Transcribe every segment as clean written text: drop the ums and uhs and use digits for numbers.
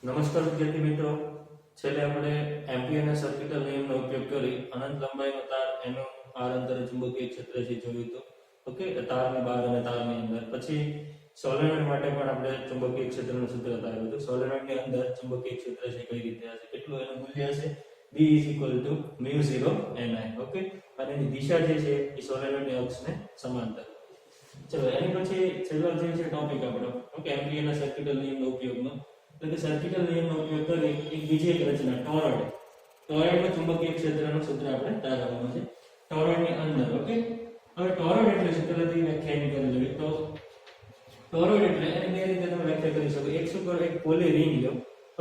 નમસ્કાર વિદ્યાર્થી મિત્રો, છેલ્લે આપણે એમ્પિયરના સર્કિટલ નિયમનો ઉપયોગ કરી અનંત લંબાઈનો તાર એનો આર અંતરે ચુંબકીય ક્ષેત્ર છે જોયું હતું. ઓકે, તારની બહાર અને તારની અંદર. પછી સોલેનોઇડ માટે પણ આપણે ચુંબકીય ક્ષેત્રનું સૂત્ર બતાવ્યું હતું. સોલેનોઇડની અંદર ચુંબકીય ક્ષેત્ર છે કઈ રીતે હશે, કેટલું એનું મૂલ્ય હશે, B = μ0 Ni. ઓકે, અને એની દિશા જે છે એ સોલેનોઇડની અક્ષને સમાંતર. ચલો એની પછી છેલ્લો જે છે ટોપિક આપણો, ઓકે, એમ્પિયરના સર્કિટલ નિયમનો ઉપયોગનો. એટલે કે સર્કિટલ નિયમનો ઉપયોગ કરી એક બીજી એક રચના ટોરોઇડ. ટોરોઇડમાં ચુંબકીય ક્ષેત્રનું સૂત્ર આપણે તારવવાનું છે ટોરોઇડની અંદર. ઓકે, હવે ટોરોઇડ એટલે શું પહેલાથી વ્યાખ્યા કરી લેવી. તો ટોરોઇડ એટલે એને બે રીતે તમે વ્યાખ્યા કરી શકો. એક શું કરો, એક પોલી રિંગ લો.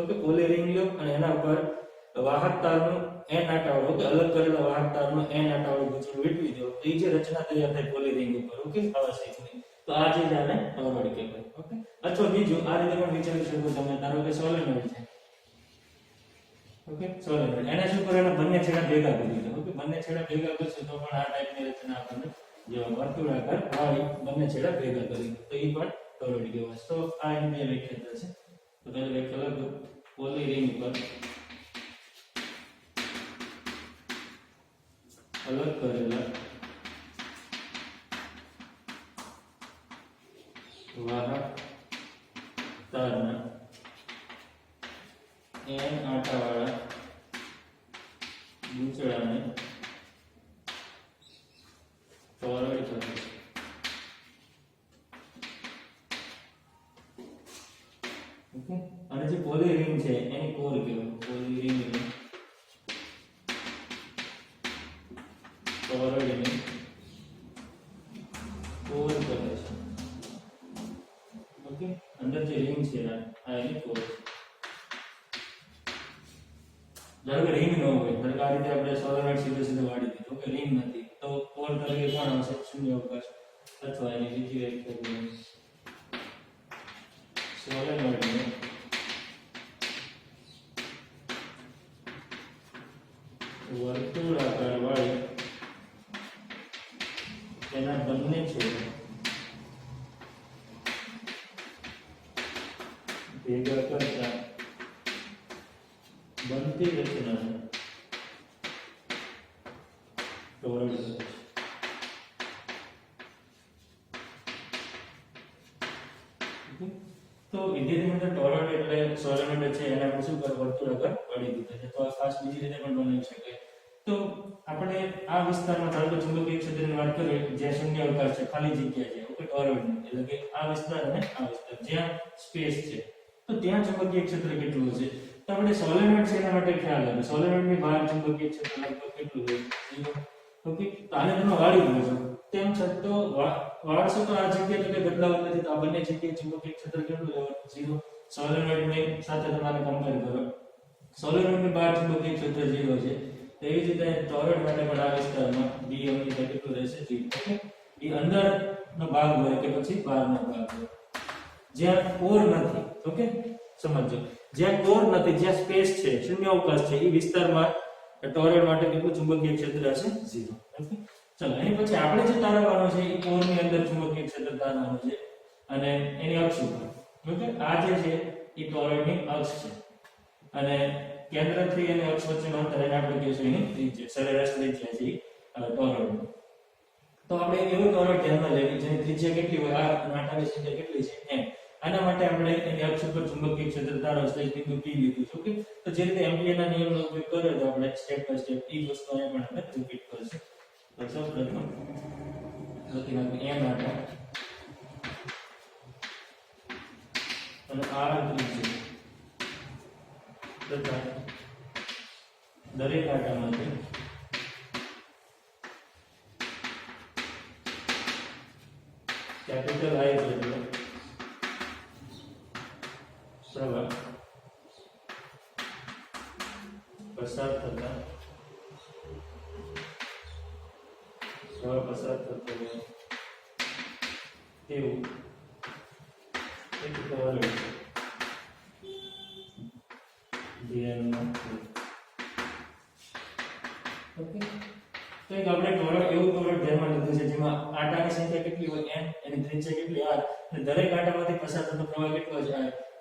ઓકે, પોલી રિંગ લો અને એના ઉપર વાહક તારનું n આટાવાળું, ઓકે, અલગ કરેલા વાહક તારનું n આટાવાળું ગૂંચળું વીંટવી દો તો એ જે રચના તૈયાર થાય પોલી રિંગ ઉપર. ઓકે, આવા શેપની. તો આ જે આને ટોરોઇડ કહેવાય. ઓકે, અથવા બીજું આ રીતે પણ વિચારી શકો તમે, ધારો કે સોલેનોઇડ છે. ઓકે, સોલેનોઇડ એને શું કરે, બંને છેડા ભેગા કરી દો. ઓકે, બંને છેડા ભેગા કરશો તો પણ આ ટાઈપની રચના આપણને જેવા વર્તુળાકાર વાળી બંને છેડા ભેગા કરી દો તો એ પણ ટોરોઇડ કહેવાય. તો આ એની બે વ્યાખ્યા છે. તો પહેલા વ્યાખ્યા લખો, પોલી રિંગ પર અલગ કરેલા વાહક તારના n આટાવાળા ગૂંચળાને ટોરોઇડ કહે છે. ઓકે, અને જે પોલી રિંગ છે એની કોર કહેવાય. પોલી રિંગ ને ટોરોઇડની કોર કહે છે. ઓકે, અંદર જે રિંગ છે આ એની કોર છે. ધારો કે રિંગ ન હોય, ધારો કે આ રીતે આપણે સોલેનોઇડ સીધે વાળી દીધું. ઓકે, રિંગ નથી તો કોર તરીકે કોણ આવશે, શૂન્ય અવકાશ. અથવા એની બીજી વ્યાખ્યા સોલેનોઇડને વર્તુળાકાર વાળી તેના બંને છેડા ભેગા કરતા બનતી રચનાને ટોરોઇડ કહે છે. તો વિદ્યાર્થી મિત્રો, ટોરોઇડ એટલે સોલેનોઇડ છે એને આપણે શું કરવા, વર્તુળાકાર વાળી દીધા છે. તો આ ખાસ બીજી રીતે પણ બનાવી શકાય. તો આપણે આ વિસ્તારમાં ધારો કે ચુંબકીય ક્ષેત્રની વાત કરીએ જ્યાં શૂન્ય અવકાશ છે, ખાલી જગ્યા છે. ઓકે, ટોરોઇડની એટલે કે આ વિસ્તાર અને આ વિસ્તાર જ્યાં સ્પેસ છે તો ત્યાં ચુંબકીય ક્ષેત્ર કેટલું હશે. તો આપણે સોલેનોઇડ છે એના માટે ખ્યાલ આવે, સોલેનોઇડની બહાર ચુંબકીય ક્ષેત્ર લગભગ કેટલું હોય, 0. ઓકે, તો આને તમે વાળી દો છો તેમ છતાં વાળશો તો આ જગ્યા તો કઈ બદલાવ નથી. તો આ બંને જગ્યાએ ચુંબકીય ક્ષેત્ર કેટલું લેવાનું, 0. સોલેનોઇડની સાથે તમારે કમ્પેર કરો, સોલેનોઇડની બહાર ચુંબકીય ક્ષેત્ર 0 છે. તેવી જ રીતે ટોરોઇડ માટે પણ આ વિસ્તારમાં B અંતર કેટલું રહેશે, 0. ઓકે, એ અંદરનો ભાગ હોય કે પછી બહારનો ભાગ હોય જ્યાં કોર નથી. ઓકે, સમજો, જ્યાં કોર નથી, જ્યાં સ્પેસ છે, શૂન્ય અવકાશ છે, એ વિસ્તારમાં ટોરોઇડ માટે કેટલું ચુંબકીય ક્ષેત્ર હશે, 0. ઓકે, ચલો એની પછી આપણે જે તારવવાનું છે એ કોરની અંદર ચુંબકીય ક્ષેત્ર તારવવાનું છે અને એની અક્ષ ઉપર. ઓકે, આ જે છે એ ટોરોઇડની અક્ષ છે અને કેન્દ્રથી અને અક્ષ વચ્ચેનું અંતર એને આપણે કહીશું એની ત્રિજ્યા, સરેરાશ ત્રિજ્યા છે ટોરોઇડ. તો આપણે એવો ટોરોઇડ ધ્યાનમાં લેવી જેની ત્રિજ્યા કેટલી હોય, આ નાટાની સંખ્યા કેટલી છે m. આના માટે આપણે એની અક્ષ ઉપર ચુંબકીય ક્ષેત્ર તારવવાનું છે, બિંદુ P લીધું છે. ઓકે, તો જે રીતે એમ્પિયરના નિયમનો ઉપયોગ કર્યો તો આપણે સ્ટેપ બાય સ્ટેપ એ વસ્તુ અહીંયા પણ આપણે રિપીટ કરીશું. તો સૌપ્રથમ લખી નાખીએ m આટા અને r ત્રિજ્યા તથા દરેક આટામાંથી કેપિટલ I જેટલો પ્રવાહ પસાર થતો તેવું એક ટોરોઇડ ધ્યાનમાં. ઓકે, તો એક આપણે ટોરોઇડ એવું ટોરોઇડ ધ્યાનમાં લીધું છે જેમાં આટાની સંખ્યા કેટલી હોય n, એની ત્રિજ્યા કેટલી r, અને દરેક આટામાંથી પસાર થતો પ્રવાહ કેટલો છે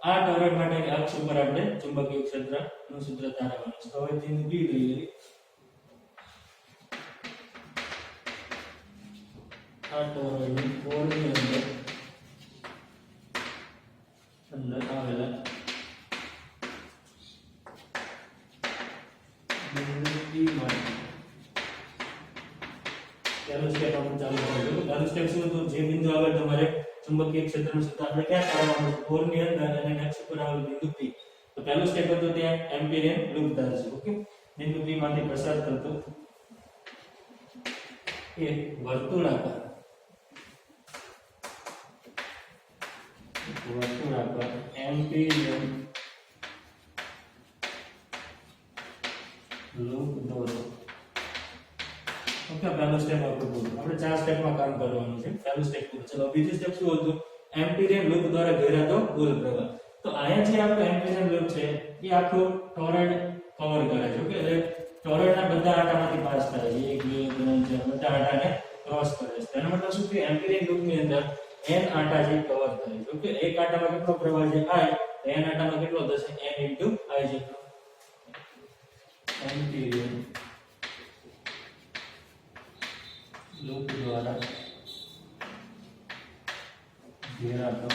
આ ટોરોઇડ માટેની અક્ષ ઉપર આપણે ચુંબકીય ક્ષેત્રનું સૂત્ર તારવવાનું છે. તો હવે બિંદુ B લઈ લઈએ. આ ટોરોઇડની કોરની અંદર આવેલા બિંદુ B માટે પહેલું સ્ટેપ આપણે ચાલુ કરીશું. પહેલું સ્ટેપ શું હતું? જે બિંદુ આગળ તમારે ચુંબકીય ક્ષેત્રનું સૂત્ર આપણે ક્યાં તારવવાનું છે? કોરની અંદર અને અક્ષ ઉપર આવેલું બિંદુ P. તો પહેલું સ્ટેપ હતું ત્યાં એમ્પિરિયન લૂપ ધારશું. ઓકે, બિંદુ P માંથી પસાર થતો એક વર્તુળાકાર એમ્પિરિયન લૂપ દોરો. ઓકે, પહેલો સ્ટેપ આપણો પૂરો. આપણે 4 સ્ટેપમાં કામ કરવાનું છે. પહેલું સ્ટેપ પૂરું. ચલો બીજું સ્ટેપ શું હતું? એમ્પિરિયન લૂપ દ્વારા ઘેરાતો કુલ પ્રવાહ. તો અહીંયા જે આપણો એમ્પિરિયન લૂપ છે એ આખો ટોરોઇડ કવર કરે છે. ઓકે, એટલે ટોરોઇડના બધા આટામાંથી પાસ થાય છે. 1 2 3 4 બધા આટાને ક્રોસ કરે છે. તેનો મતલબ શું કે એમ્પિરિયન લૂપની અંદર n આટા જે કવર થાય છે. ઓકે, એક આટામાં કેટલો પ્રવાહ છે? I. n આટામાં કેટલો થશે? n * I જેટલો. એમ્પિરિયન લૂપ દ્વારા ઘેરાતો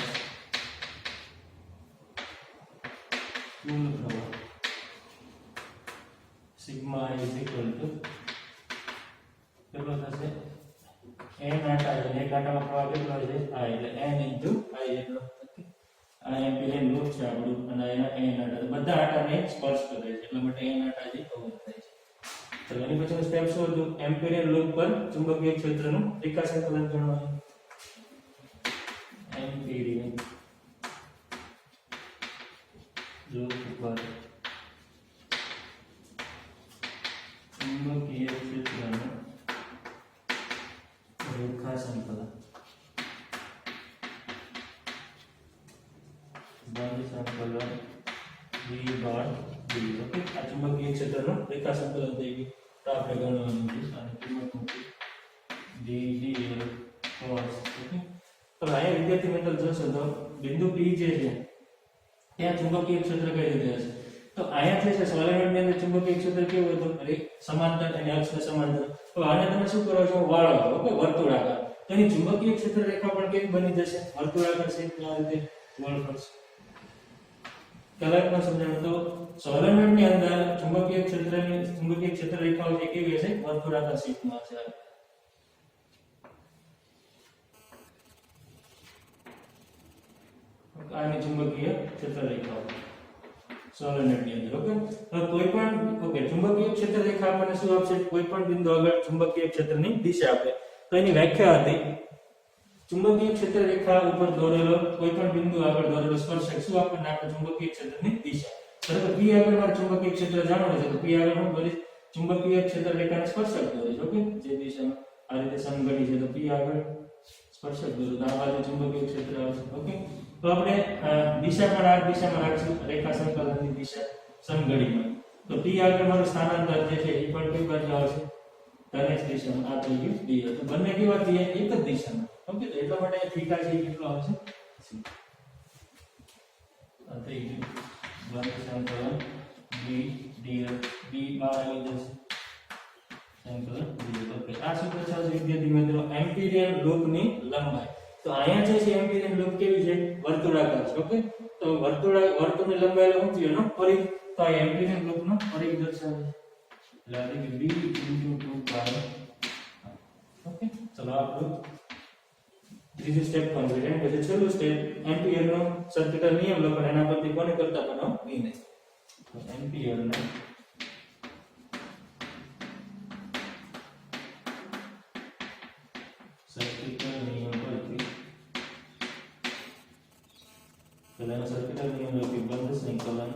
કુલ પ્રવાહ સિગ્મા I કેટલો થશે? n આટા છે. એક આટામાં પ્રવાહ કેટલો છે? I. એટલે n * I જેટલો. આ એમ્પિરિયન લૂપ છે આપણું અને એના n આટા બધા આટાને સ્પર્શ કરે છે. એટલા માટે n આટા જે કવર થાય છે. ચલો એની પછીનું સ્ટેપ શું હતું? એમ્પિરિયન લૂપ પર ચુંબકીય ક્ષેત્રનું રેખા સંકલન ગણવાનું. એમ્પિરિયન લૂપ પર ચુંબકીય ક્ષેત્રનું રેખા સંકલન બંધ સંકલન v ડોટ d. ઓકે, આ ચુંબકીય ક્ષેત્રનું રેખા સંકલન થઈ ગયું. તો આપણે ગણવાનું છે અને કિંમત મૂકી d dl cos. ઓકે, તો અહીંયા વિદ્યાર્થી મિત્રો જોશો તો બિંદુ P જે છે ત્યાં ચુંબકીય ક્ષેત્ર કઈ રીતે હશે? તો અહીંયા જે છે સોલેનોઇડની અંદર ચુંબકીય ક્ષેત્ર કેવું હતું? સમાંતર અને અક્ષને સમાંતર. તો આને તમે શું કરો છો? વાળો. ઓકે, વર્તુળાકાર. તો એની ચુંબકીય ક્ષેત્ર રેખા પણ કેવી બની જશે? વર્તુળાકાર છે. આ રીતે ગોળ ફરશે. કલાકમાં સમજાવું તો સોલેનોઇડની અંદર ચુંબકીય ક્ષેત્ર રેખાઓ જે કેવી હશે? વર્તુળાકાર શેપમાં હશે. આની ચુંબકીય ક્ષેત્ર રેખાઓ સોલેનોઇડની અંદર. ઓકે, તો કોઈ પણ ચુંબકીય ક્ષેત્ર રેખા આપણને શું આપશે? કોઈ પણ બિંદુ આગળ ચુંબકીય ક્ષેત્રની દિશા આપે. તો એની વ્યાખ્યા હતી ચુંબકીય ક્ષેત્ર રેખા ઉપર દોરેલો કોઈ પણ બિંદુ આગળ દોરેલો સ્પર્શક શું આપણને આપે? ચુંબકીય ક્ષેત્રની દિશા. બરાબર, P આગળ મારે ચુંબકીય ક્ષેત્ર જાણવું છે તો P આગળ હું બોલીશ ચુંબકીય ક્ષેત્ર રેખાને સ્પર્શક દોરીશ. ઓકે, જે દિશામાં આ રીતે સમઘડી છે તો P આગળ સ્પર્શક દોરું તો આ બાજુ ચુંબકીય ક્ષેત્ર આવશે. ઓકે, તો આપણે દિશા પણ આ દિશામાં રાખશું. રેખા સંકલનની દિશા સમઘડીમાં. તો P આગળ મારું સ્થાનાંતર જે છે એ પણ કઈ બાજુ આવશે? ધનેશ દિશામાં. આ થઈ ગયું d. તો બંને કેવા થયા? એક જ દિશામાં. ઓકે, તો એટલા માટે થીટા છે કેટલો આવશે? આ થઈ ગયું બંધ સંકલન d dl b બહાર આવી જશે સંકલન dl. ઓકે, આ સૂત્ર છે વિદ્યાર્થી મિત્રો એમ્પિરિયન લૂપની લંબાઈ. તો અહીંયા જે છે એમ્પિરિયન લૂપ કેવી છે? વર્તુળાકાર છે. ઓકે, તો વર્તુળની લંબાઈ એટલે ઊંચી એનો પરિઘ. તો આ એમ્પિરિયન લૂપનો પરિઘ દર્શાવે છે. એટલે આ થઈ ગયું b * 2 pi. ઓકે, ચલો આપણું ત્રીજું સ્ટેપ કમ્પ્લીટ. એન્ડ પછી છેલ્લું સ્ટેપ એમ્પિયરનો સર્કિટલ નિયમ લખો. એના પરથી કોને કરતા બનાવો? b ને. તો એમ્પિયરનો સર્કિટલ નિયમ પરથી પહેલા સર્કિટલ નિયમ લખી બંધ સંકલન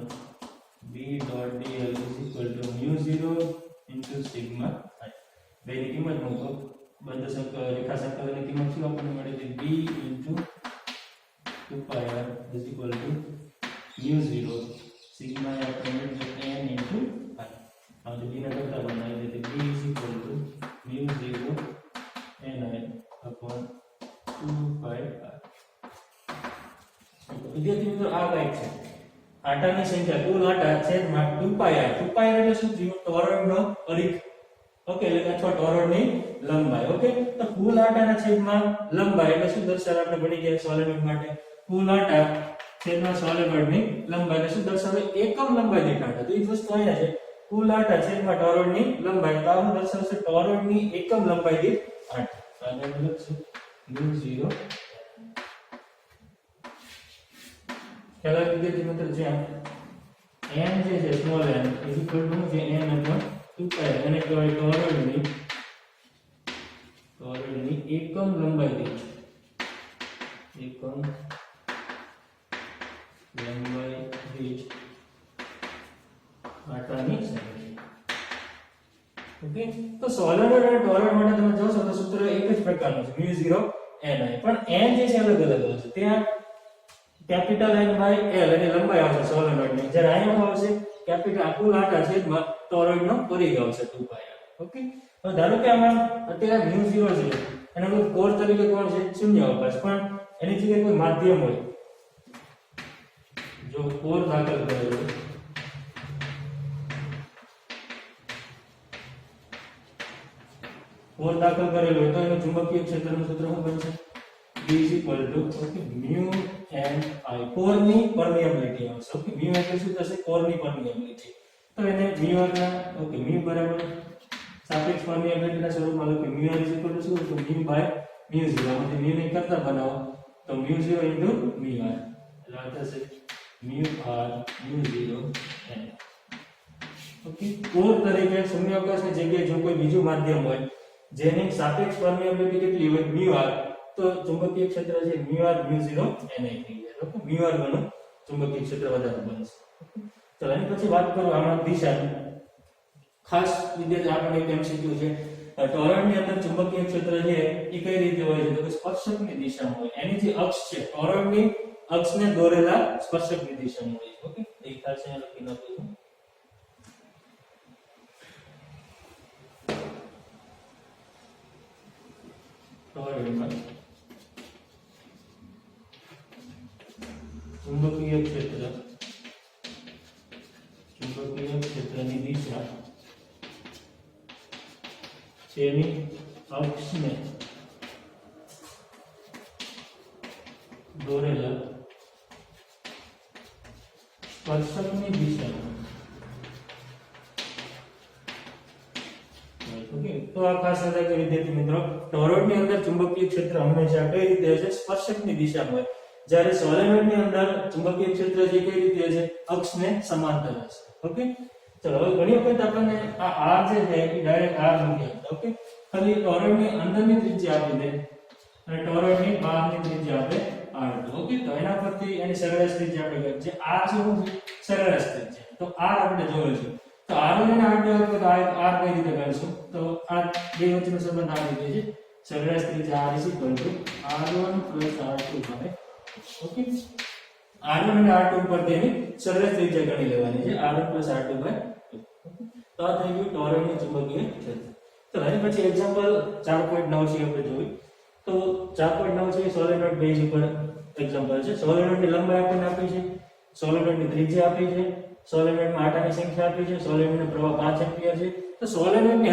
b dot dl = μ0 * sigma i. બેની કિંમત મૂકો. બંધ રેખા સંકલનની કિંમત શું આપણને મળે છે? b * 2 pi r = μ0 sigma i આપણને મળે છે n * i. હવે b ના કરતા બનાવી દે b = μ0 ni / 2 pi r. વિદ્યાર્થી મિત્રો આ કંઈક છે આટાની સંખ્યા કુલ આટા છેદમાં 2πr 2πr એટલે શું થયું ટોરોઇડનો પરિઘ ઓકે એટલે અથવા ટોરોઇડની લંબાઈ ઓકે તો કુલ આટાના છેદમાં લંબાઈ એટલે શું દર્શાવે આપણે ભણી ગયા સોલેનોઇડ માટે કુલ આટા છેદમાં સોલેનોઇડની લંબાઈ એટલે શું દર્શાવે એકમ લંબાઈ દીઠ આટા તો એ વસ્તુ અહીંયા છે કુલ આટા છેદમાં ટોરોઇડની લંબાઈ તો આવું દર્શાવશે ટોરોઇડની એકમ લંબાઈ દીઠ આટા તો આને લખશું μ0 ખ્યાલ આવી ગયો મિત્રો જ્યાં n જે છે small n is equal to જે n upon 2π એને કહેવાય ટોરોઇડની એકમ લંબાઈ દીઠ આટાની સંખ્યા ઓકે તો સોલેનોઇડ અને ટોરોઇડ માટે તમે જોશો તો સૂત્ર એક જ પ્રકારનું છે μ0 ni પણ n જે છે અલગ અલગ આવશે ત્યાં કેપિટલ N બાય L એની લંબાઈ આવશે સોલેનોઇડની જ્યારે અહીંયા આવશે કેપિટલ કુલ આટા છેદમાં ટોરોઇડનો પરિઘ આવશે 2π ઓકે હવે ધારો કે આમાં અત્યારે μ0 છે એનો કોર તરીકે કોણ છે શૂન્ય અવકાશ પણ એની જગ્યાએ કોઈ માધ્યમ હોય જો કોર દાખલ કરેલો કોર દાખલ કરેલો હોય તો એનું ચુંબકીય ક્ષેત્રનું સૂત્ર શું બનશે B is equal to okay mu and I કોરની પરમિએબિલિટી આવશે ઓકે mu એટલે શું થશે કોરની પરમિએબિલિટી તો એને mu ના ઓકે mu બરાબર સાપેક્ષ પરમિએબિલિટી ના સ્વરૂપમાં લખી mu is equal to શું તો mu by mu0 આમાંથી mu ને કરતા બનાવો તો mu0 into mu r એટલે આ થશે mu r mu0 n okay core તરીકે શૂન્યાવકાશની જગ્યાએ જો કોઈ બીજું માધ્યમ હોય જેની સાપેક્ષ પરમિએબિલિટી કેટલી હોય mu r તો ચુંબકીય ક્ષેત્ર છે μr μ0 ni થઈ જાય ઓકે μr ગણું ચુંબકીય ક્ષેત્ર વધારે બનશે ચલો એની પછી વાત કરો આમાં દિશાની ખાસ વિદ્યાર્થી આપણે એક એમસીક્યુ છે ટોરોઇડની અંદર ચુંબકીય ક્ષેત્ર છે એ કઈ રીતે હોય છે તો કે સ્પર્શકની દિશામાં હોય એની જે અક્ષ છે ટોરોઇડની અક્ષને દોરેલા સ્પર્શકની દિશામાં હોય ઓકે એ ખ્યાલ છે લખી નાખું ટોરોઇડમાં ચુંબકીય ક્ષેત્રની દિશા તેની અક્ષને દોરેલા સ્પર્શકની દિશામાં ઓકે તો આ ખાસ યાદ રાખજો વિદ્યાર્થી મિત્રો ટોરોઇડની અંદર ચુંબકીય ક્ષેત્ર હંમેશા કઈ રીતે હશે સ્પર્શકની દિશામાં હોય જ્યારે સોલેનોઇડની અંદર ચુંબકીય ક્ષેત્ર જે કઈ રીતે હશે અક્ષને સમાંતર હશે ઓકે ચલો હવે ઘણી વખત આપણને આ r જે છે એ ડાયરેક્ટ r મૂકી આપતા ઓકે ખાલી ટોરોઇડની અંદરની ત્રિજ્યા આપી દે અને ટોરોઇડની બહારની ત્રિજ્યા આપે r2 ઓકે તો એના પરથી એની સરેરાશ ત્રિજ્યા આપણે જે r છે શું છે સરેરાશ ત્રિજ્યા તો r આપણે જોયો છે તો r1 અને r2 આપે તો r કઈ રીતે કરીશું તો આ બે વચ્ચેનો સંબંધ આ રીતે છે સરેરાશ ત્રિજ્યા r r1 r2 બને ઓકે r1 અને r2 પર તેની સરેરાશ ત્રિજ્યા ગણી લેવાની છે r1 r2 બાય તો આ થઈ ગયું ટોરોઇડનું ચુંબકીય ક્ષેત્ર તો એની પછી એક્ઝામ્પલ 4.9 છે આપણે જોઈ તો 4.9 છે સોલેનોઇડ બેઝ ઉપર એક્ઝામ્પલ છે સોલેનોઇડની લંબાઈ આપણને આપી છે સોલેનોઇડની ત્રિજ્યા આપી છે સોલેનોઇડમાં આટાની સંખ્યા આપી છે સોલેનોઇડનો પ્રવાહ 5 એમ્પિયર છે તો સોલેનોઇડની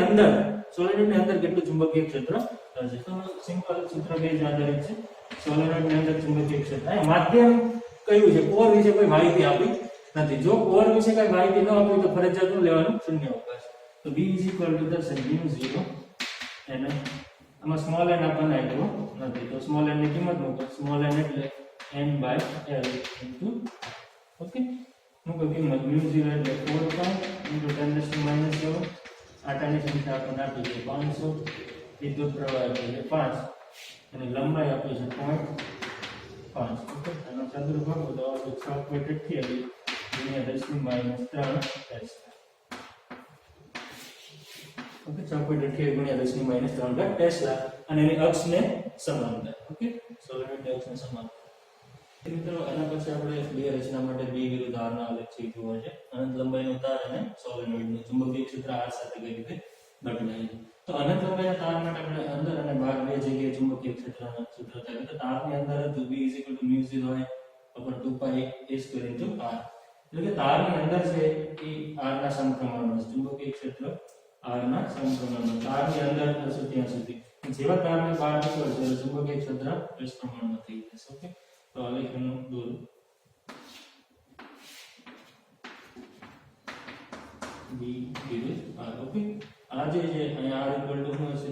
અંદર કેટલું ચુંબકીય ક્ષેત્ર હશે તો સિમ્પલ સૂત્ર બેઝ આધારિત છે સોલેનોઇડની અંદર ચુંબકીય ક્ષેત્ર આ માધ્યમ કયું છે કોર વિશે કોઈ માહિતી આપી નથી જો કોર વિશે કઈ માહિતી ન આપી તો ફરજિયાત લેવાનું શૂન્ય અવકાશ તો b = μ0 અને આમાં સ્મોલ n આપણને આપ્યો નથી તો સ્મોલ n ની કિંમત મૂકો સ્મોલ n એટલે n by l into okay મૂકો કિંમત μ0 એટલે 4 × 10⁻⁷ આટાની સંખ્યા આપણને આપી છે 500 વિદ્યુત પ્રવાહ એટલે 5 અને લંબાઈ આપી છે 0.5 ઓકે આનો ચતુર્ભાગ તો 6.28 × 10⁻³ ટેસ્લા ઓકે 6.28 × 10⁻³ ટેસ્લા અને એની અક્ષને સમાંતર ઓકે સોલેનોઇડની અક્ષને સમાંતર મિત્રો એના પછી આપણે બે રચના માટે b વિરુદ્ધ r ના આલેખ છે જોવા છે અનંત લંબાઈનો તાર અને સોલેનોઇડનું ચુંબકીય ક્ષેત્ર r સાથે કઈ રીતે બદલાય છે તો અનંત લંબાઈના તાર માટે આપણે અંદર અને બહાર બે જગ્યાએ ચુંબકીય ક્ષેત્રના સૂત્ર થાય તો તારની અંદર જો b = μ0 હોય upon 2 pi a square into r. એટલે કે તારની અંદર છે એ r ના સમપ્રમાણમાં છે, ચુંબકીય ક્ષેત્ર r ના સમપ્રમાણમાં, તારની અંદર હશે ત્યાં સુધી. જેવા તારની બહાર નીકળશે એટલે ચુંબકીય ક્ષેત્ર s પ્રમાણમાં થઈ જશે. ઓકે, તો આલેખનું દોરો. b વિરુદ્ધ r. ઓકે, આ જે છે અહીંયા r ઇક્વલ ટુ શું હશે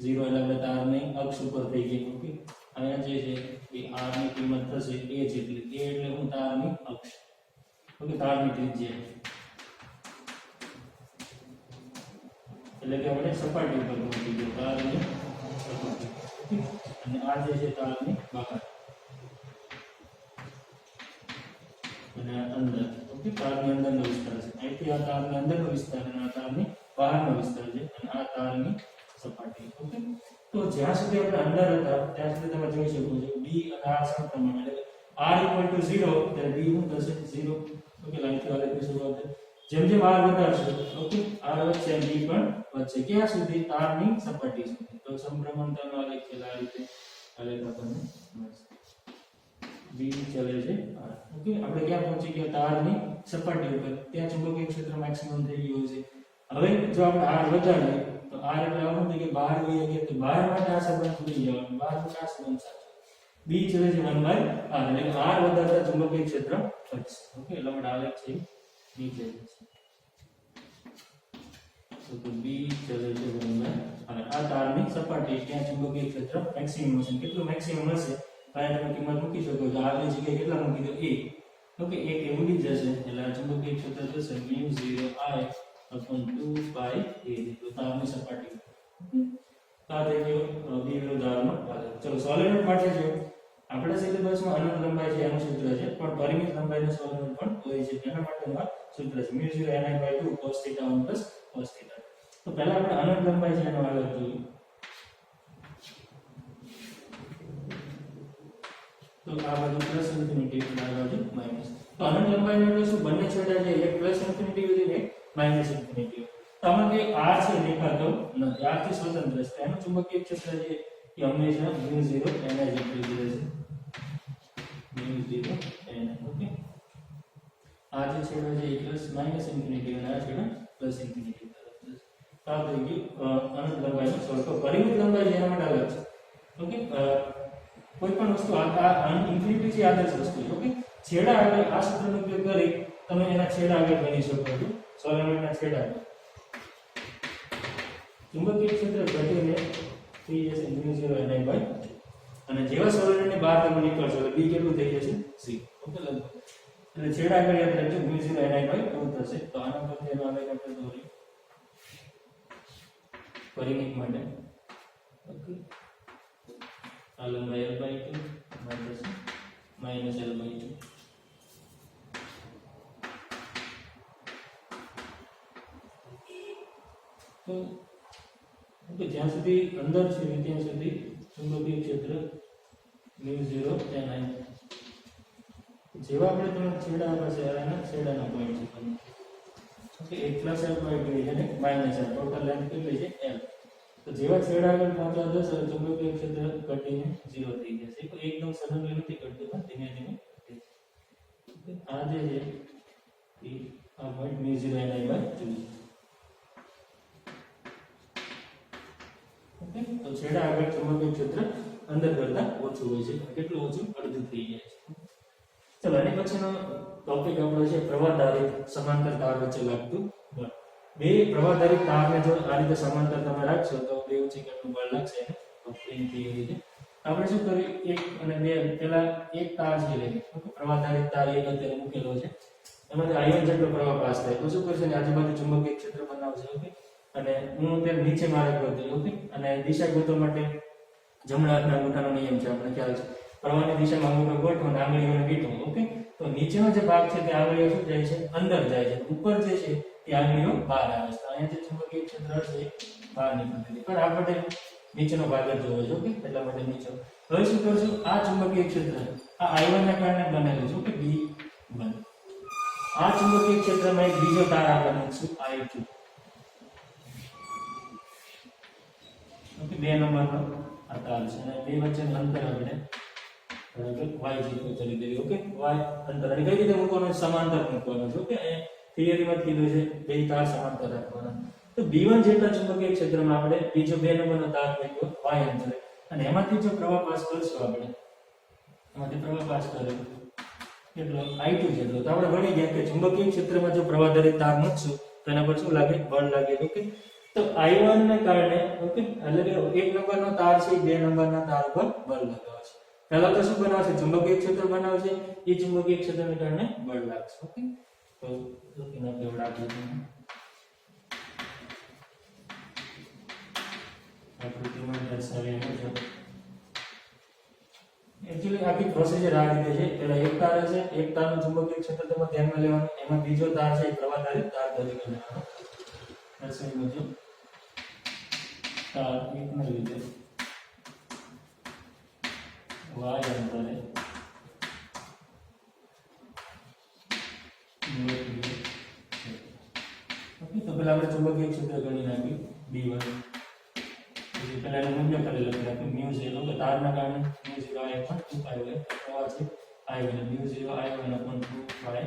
0 એટલે આપણે તારની અક્ષ ઉપર થઈ ગઈ. ઓકે, અહીંયા જે છે એ r ની કિંમત થશે a જેટલી. a એટલે હું તારની અક્ષ. ઓકે, તારની ત્રિજ્યા એટલે કે આપણે સપાટી ઉપર પહોંચી ગયો, તારની સપાટી. ઓકે, અને આ જે છે તારની બહાર અને અંદર. ઓકે, તારની અંદરનો વિસ્તાર છે. અહીંથી આ તારની અંદરનો વિસ્તાર અને આ તારની બહારનો વિસ્તાર છે અને આ તારની સપાટી. ઓકે, તો જ્યાં સુધી આપણે અંદર હતા ત્યાં સુધી તમે જોઈ શકો છો b અને r સમપ્રમાણ એટલે r = 0 ત્યારે b શું થશે 0. ઓકે, લાઈનથી આલેખની શરૂઆત. જેમ જેમ r વધારશે ઓકે r વધશે એમ b પણ વધશે. ક્યાં સુધી? તારની સપાટી સુધી. તો સમપ્રમાણતાનો આલેખ છે આ રીતે આલેખ આપણને મળશે. b ચલે છે r. ઓકે, આપણે ક્યાં પહોંચી ગયા? તારની સપાટી ઉપર. ત્યાં ચુંબકીય ક્ષેત્ર મેક્સિમમ થઈ ગયું છે. હવે જો આપણે r વધારીએ તો r એટલે આવું થાય કે બહાર વહી ગયા, તો બહાર માટે આ સંબંધ ભૂલી જવાનું. બહાર માટે આ સંબંધ સાચો. b ચલે છે 1/r એટલે કે r વધારતા ચુંબકીય ક્ષેત્ર વધશે. ઓકે, એટલે આપણે આલેખ છે નીચે જશે. તો b ચલે છે 1/r. આ તારની સપાટી ત્યાં ચુંબકીય ક્ષેત્ર મેક્સિમમ હશે. કેટલું મેક્સિમમ હશે? અહીંયા તમે કિંમત મૂકી શકો છો. r ની જગ્યાએ કેટલા મૂકી દો? a. ઓકે, 1 એ ઉડી જશે એટલે આ ચુંબકીય ક્ષેત્ર થશે μ0I upon 2 pi a જેટલું તારની સપાટી. આ થઈ ગયો b વિરુદ્ધ r નો આલેખ. ચલો સોલિનોઇડ માટે જો આપણા સિલેબસમાં અનંત લંબાઈ છે એનું સૂત્ર છે, પણ પરિમિત લંબાઈનો સોલિનોઇડ પણ હોય છે. એના માટેનું આ સૂત્ર છે μ0ni/2 cos θ 1 plus cos θ. તો પહેલા આપણે અનંત લંબાઈ છે એનો આલેખ જોઈએ. તો આ બાજુ પ્લસ ઇન્ફિનિટી અને આ બાજુ માઈનસ. તો અનંત લંબાઈનો એટલે શું? બંને છેડા છે એક પ્લસ ઇન્ફિનિટી સુધી ને માઈનસ ઇન્ફિનિટી. તો આમાં કે r છે દેખાતો નથી, r થી સ્વતંત્ર છે. એનું ચુંબકીય ક્ષેત્ર છે એ હંમેશા μ0 ni જેટલું જ રહેશે. μ0 ni. ઓકે, આ જે છેડો છે એ પ્લસ માઈનસ ઇન્ફિનિટી અને આ છેડો પ્લસ ઇન્ફિનિટી તરફ જશે. તો આ થઈ ગયું અનંત લંબાઈનો સ્વરૂપ. તો પરિમિત લંબાઈ છે એના માટે અલગ છે. ઓકે, કોઈ પણ વસ્તુ આ ઇન્ફિનિટી છે આદર્શ વસ્તુ છે. ઓકે, છેડા આગળ આ સૂત્રનો ઉપયોગ કરી તમે એના છેડા આગળ ગણી શકો છો. સોલેનોઇડના છેડા ચુંબકીય ક્ષેત્ર ઘટીને થઈ જશે μ0 ni/2 અને જેવા સોલેનોઇડની બહાર તમે નીકળશો એટલે b કેટલું થઈ જશે 0. ઓકે, લગભગ. એટલે છેડા આગળ યાદ રાખજો μ0 ni/2 થશે. તો આના પરથી એનો આલેખ આપણે દોરીએ પરિમિત માટે. ઓકે, આ લંબાઈ l/2 માઈનસ l/2. તો જ્યાં સુધી અંદર છે ત્યાં સુધી ચુંબકીય ક્ષેત્ર μ0 ni. જેવા આપણે તમે છેડા પાસે આના છેડાના પોઈન્ટ છે તમે. ઓકે, એક પ્લસ l/2 છે અને માઈનસ l. ટોટલ લેન્થ કેટલી છે l. તો જેવા છેડા આગળ પહોંચવા જશે ચુંબકીય ક્ષેત્ર ઘટીને 0 થઈ જશે. તો એકદમ સડનલી નથી ઘટતું, પણ ધીમે ધીમે ઘટે છે. આ જે છે એ આ પોઈન્ટ μ0 ni/2. ઓકે, તો છેડા આગળ ચુંબકીય ક્ષેત્ર અંદર કરતા ઓછું હોય છે. કેટલું ઓછું? અડધું થઈ જાય છે. ચલો, એની પછીનો ટોપિક આપણો છે પ્રવાહધારિત સમાંતર તાર વચ્ચે લાગતું બળ. બે પ્રવાહધારિત તારને જો આ રીતે સમાંતર તમે રાખશો તો બે વચ્ચે કેટલું બળ લાગશે એને ઓપરેટિંગ થિયરી છે. આપણે શું કરીએ, 1 અને 2 પેલા એક તાર છે લઈએ. પ્રવાહધારિત તાર એક અત્યારે મૂકેલો છે, એમાંથી આયન જેટલો પ્રવાહ પાસ થાય તો શું કરશે ને આજુબાજુ ચુંબકીય ક્ષેત્ર બનાવશે. ઓકે, અને હું તેને નીચે મારે કરી દઉં. ઓકે, અને દિશા ગોતવા માટે જમણા હાથના અંગૂઠાનો નિયમ છે, આપણે ખ્યાલ છે. પ્રવાહની દિશામાં અંગૂઠો ગોઠવો અને આંગળીઓને વીંટવો. ઓકે, તો નીચેનો જે ભાગ છે તે આંગળીઓ શું જાય છે? અંદર જાય છે. ઉપર જે છે તે આંગળીઓ બહાર આવે છે. અહીંયા જે ચુંબકીય ક્ષેત્ર હશે બહાર નીકળે છે, પણ આપણે નીચેનો ભાગ જ જોવો છે. ઓકે, એટલા માટે નીચે. હવે શું કરશું? આ ચુંબકીય ક્ષેત્ર આ I1 ના કારણે બનેલું છે. Okay, B1. આ ચુંબકીય ક્ષેત્રમાં એક બીજો તાર આપણે મૂકશું I2. ઓકે, 2 નંબરનો આ તાર છે અને બે વચ્ચેનું અંતર આપણે y જેટલું ચલી દેવી. ઓકે, y અંતર અને કઈ રીતે મૂકવાનું છે? સમાંતર મૂકવાનું છે. ઓકે, થિયરીમાં કીધું છે બે તાર સમાંતર રાખવાના. તો b1 જેટલા ચુંબકીય ક્ષેત્રમાં આપણે બીજો 2 નંબરનો તાર મૂક્યો y અંતરે અને એમાંથી જો પ્રવાહ પાસ કરશું આપણે, એમાંથી પ્રવાહ પાસ કર્યો કેટલો I2 જેટલો. તો આપણે ભણી ગયા કે ચુંબકીય ક્ષેત્રમાં જો પ્રવાહધારી તાર મૂકશું તો એના પર શું લાગે? બળ લાગે. ઓકે, તો I1 ને કારણે ઓકે એટલે કે 1 નંબરનો તાર છે 2 નંબરના તાર પર બળ લગાવશે. પહેલા તો શું બનાવશે? ચુંબકીય ક્ષેત્ર બનાવશે, એ ચુંબકીય ક્ષેત્રને કારણે બળ લાગશે. ઓકે, તો એના કેવડા આપીશું આકૃતિમાં દર્શાવ્યા મુજબ. એકચ્યુઅલી આખી પ્રોસીજર આ રીતે છે. પહેલા એક તાર હશે, એક તારનું ચુંબકીય ક્ષેત્ર તમે ધ્યાનમાં લેવાનું, એમાં બીજો તાર છે એ પ્રવાહધારી તાર તરીકે લેવાનો. દર્શાવ્યા મુજબ તાર એકને લીધે y અંતરે ઓકે, તો પહેલા આપણે ચુંબકીય ક્ષેત્ર ગણી નાખ્યું b1. પછી પહેલા એનું મૂલ્ય કરી લખી નાખ્યું μ0 કે તારના કારણે μ0 I1 2πy પ્રવાહ છે I1 μ0 I1 2πy.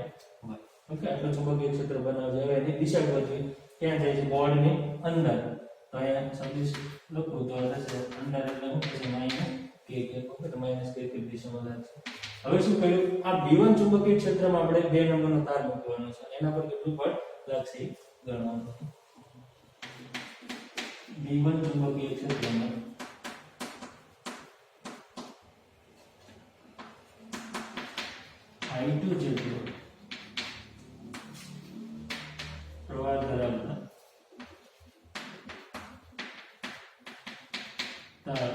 ઓકે, આટલું ચુંબકીય ક્ષેત્ર બનાવજો. હવે એની દિશા બદલી ક્યાં જાય છે? બોર્ડની અંદર. તો અહીંયા સદિશ લખું તો થશે અંદર એટલે શું થશે? -k ઓકે, તો -k દિશામાં લાગશે. હવે શું કર્યું? આ b1 ચુંબકીય ક્ષેત્રમાં આપણે 2 નંબરનો તાર મૂકવાનો છે. એના પર કેટલું બળ લાગશે ગણવાનું. b1 ચુંબકીય ક્ષેત્રમાં I2 જેટલો પ્રવાહ ધરાવતા તાર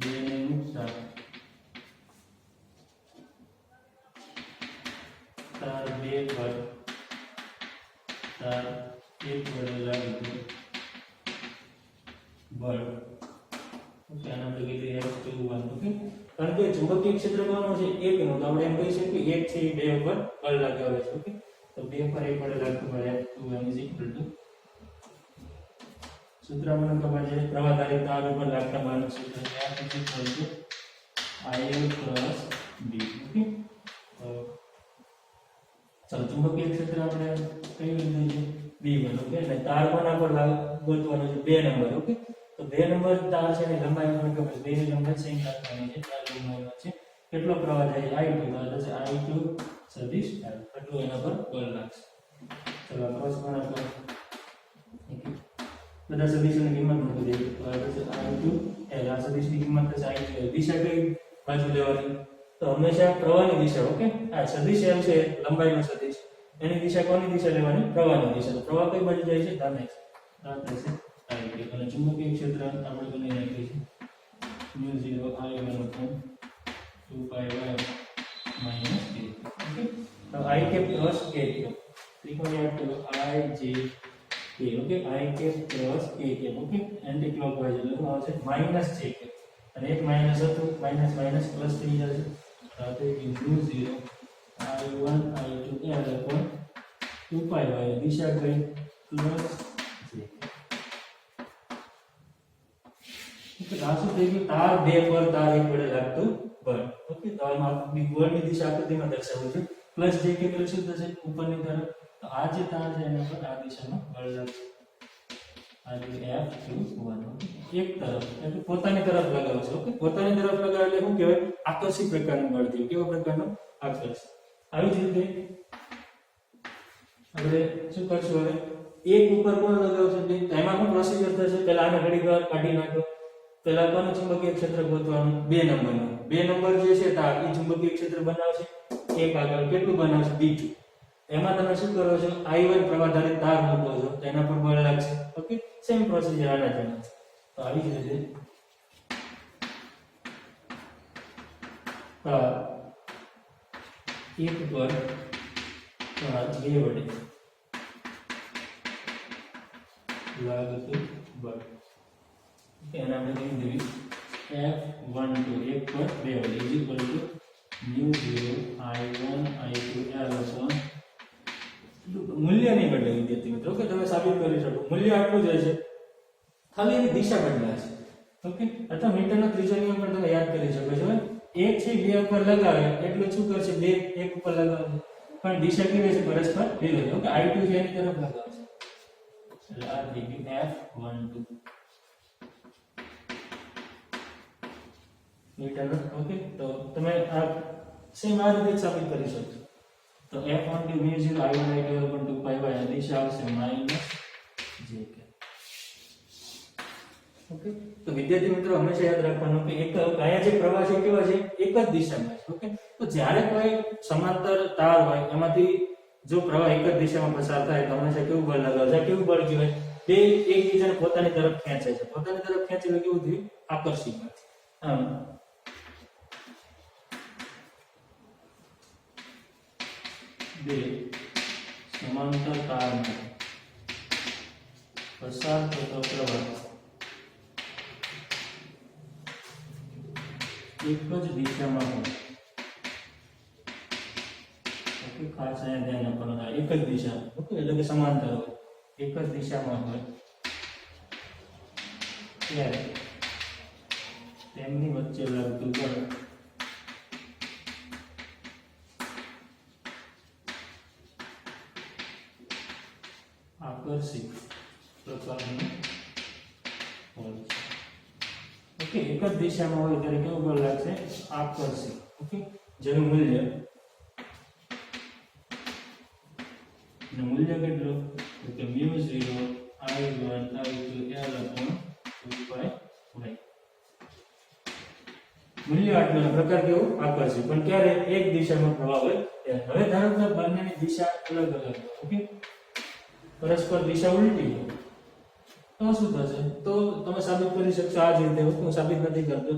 2 ને મૂકતા તાર 2 પર તાર 1 વડે લાગતું બળ. ઓકે, આના આપણે કીધું F21. ઓકે, કારણ કે ચુંબકીય ક્ષેત્ર કોનું છે? 1 નું. તો આપણે એમ કહી શકીએ કે 1 થી 2 ઉપર બળ લાગ્યા હોય છે. ઓકે, તો 2 પર 1 વડે લાગતું બળ F21 સૂત્રમાં ખબર છે પ્રવાહધારી તાર ઉપર લાગતા બળનું સૂત્ર છે F = IL + B. ઓકે, તો ચાલો ચુંબકીય ક્ષેત્ર આપણે કઈ લીધું છે? B1. ઓકે, એટલે તાર કોના પર ગોતવાનો છે? 2 નંબર. ઓકે, તો 2 નંબર તાર છે ને લંબાઈ આપણને ખબર છે 2 ની લંબાઈ સેમ રાખવાની છે. તાર લંબાઈમાં છે કેટલો પ્રવાહ જાય? I2. તો થશે I2 સદિશ L. એટલું એના પર બળ લાગશે. ચલો ક્રોસ ગુણાકાર બધા સદિશોની કિંમત મૂકી દઈએ. તો આ થશે I2 L. આ સદિશની કિંમત થશે I2 L. દિશા કઈ બાજુ લેવાની? તો હંમેશા પ્રવાહની દિશા. ઓકે, આ સદિશ L છે લંબાઈનો સદિશ, એની દિશા કોની દિશા લેવાની? પ્રવાહની દિશા. તો પ્રવાહ કઈ બાજુ જાય છે? ડાબે. આ થશે I2. અને ચુંબકીય ક્ષેત્ર આપણે ગણી નાખીએ છીએ μ0 I1 2πy - k. ઓકે, તો I cap cross k ત્રિકોણીય IJ k. Okay, I cap cross k. Okay, anti clockwise એટલે શું આવશે? -j. અને એક માઈનસ હતું, માઈનસ માઈનસ પ્લસ થઈ જશે. તો μ0 I1 I2 L / 2πy. દિશા કઈ? Plus j. ઓકે, આ શું થઈ ગયું? તાર 2 પર તાર 1 વડે લાગતું બળ. ઓકે, તો આમાં બળની દિશા આકૃતિમાં દર્શાવું છું. પ્લસ j કે શું થશે? ઉપરની તરફ. તો આ જે તાર છે એના પર આ દિશામાં બળ લાગશે. આ જે F21 એક તરફ એટલે પોતાની તરફ લગાવશે. ઓકે, પોતાની તરફ લગાવે એટલે શું કહેવાય? આકર્ષિત પ્રકારનું બળ થયું. કેવા પ્રકારનું? આકર્ષિત. આવી જ રીતે આપણે શું કરશું? હવે એક ઉપર કોણ લગાવશે? તો એમાં શું પ્રોસીજર થશે? પહેલા આને ઘડીકવાર કાઢી નાખો. પહેલા કોનું ચુંબકીય ક્ષેત્ર ગોતવાનું? 2 નંબરનું. 2 નંબર જે છે તાર એ ચુંબકીય ક્ષેત્ર બનાવશે. એક આગળ કેટલું બનાવશે? B2. એમાં તમે શું કરો છો? I1 પ્રવાહધારી તાર મૂકો છો તો એના પર બળ લાગશે. ઓકે, સેમ પ્રોસીજર આના જેમ છે. તો આવી જ રીતે તાર 1 પર તાર 2 વડે લાગતું બળ. એના આપણે કહી દેવી F12 1 પર 2 વડે μ0 I1 I2 L મૂલ્ય નહીં બદલે વિદ્યાર્થી મિત્રો. ઓકે, તમે સાબિત કરી શકો મૂલ્ય આટલું જ હશે, ખાલી એની દિશા બદલાશે. ઓકે, અથવા મીટરનો ત્રીજો નિયમ પણ તમે યાદ કરી શકો છો. એક છે બે ઉપર લગાવે એટલું શું કરશે બે એક ઉપર લગાવશે પણ દિશા કેવી છે પરસ્પર વિરુદ્ધ ઓકે I2 છે એની તરફ લગાવશે એટલે આ થઈ ગયું F12 મીટર ઓકે તો તમે આ સેમ આ રીતે સાબિત કરી શકશો તો F12 μ0 I1 I2 2 pi આ દિશા આવશે -jk ઓકે તો વિદ્યાર્થી મિત્રો હંમેશા યાદ રાખવાનું કે એક આયા જે પ્રવાહ છે કેવા છે એક જ દિશામાં છે ઓકે તો જ્યારે કોઈ સમાંતર તાર હોય એમાંથી જો પ્રવાહ એક જ દિશામાં પસાર થાય તો હંમેશા કેવું બળ લગાવશે કેવું બળ કહેવાય બે એકબીજાને પોતાની તરફ ખેંચે છે પોતાની તરફ ખેંચે એટલે કેવું થયું આકર્ષિત આમ બે સમાંતર તારમાં પસાર થતો પ્રવાહ એક જ દિશામાં હોય ઓકે ખાસ અહીંયા ધ્યાન આપવાનું એક જ દિશા ઓકે એટલે કે સમાંતર હોય એક જ દિશામાં હોય ત્યારે તેમની વચ્ચે લાગતું બળ આકર્ષિત પ્રકારનું હોય છે ઓકે એક જ દિશામાં હોય ત્યારે કેવું બળ લાગશે આકર્ષિત ઓકે જેનું મૂલ્ય કેટલું તો કે μ0 I1 I2 L/2πy મૂલ્ય આટલું પ્રકાર કેવું આકર્ષિત પણ ક્યારે એક દિશામાં પ્રવાહ હોય હવે ધારો કે બંનેની દિશા અલગ અલગ ઓકે પરસ્પર દિશા ઉલટી હોય તો શું થશે તો તમે સાબિત કરી શકશો આ જ રીતે હું સાબિત નથી કરતો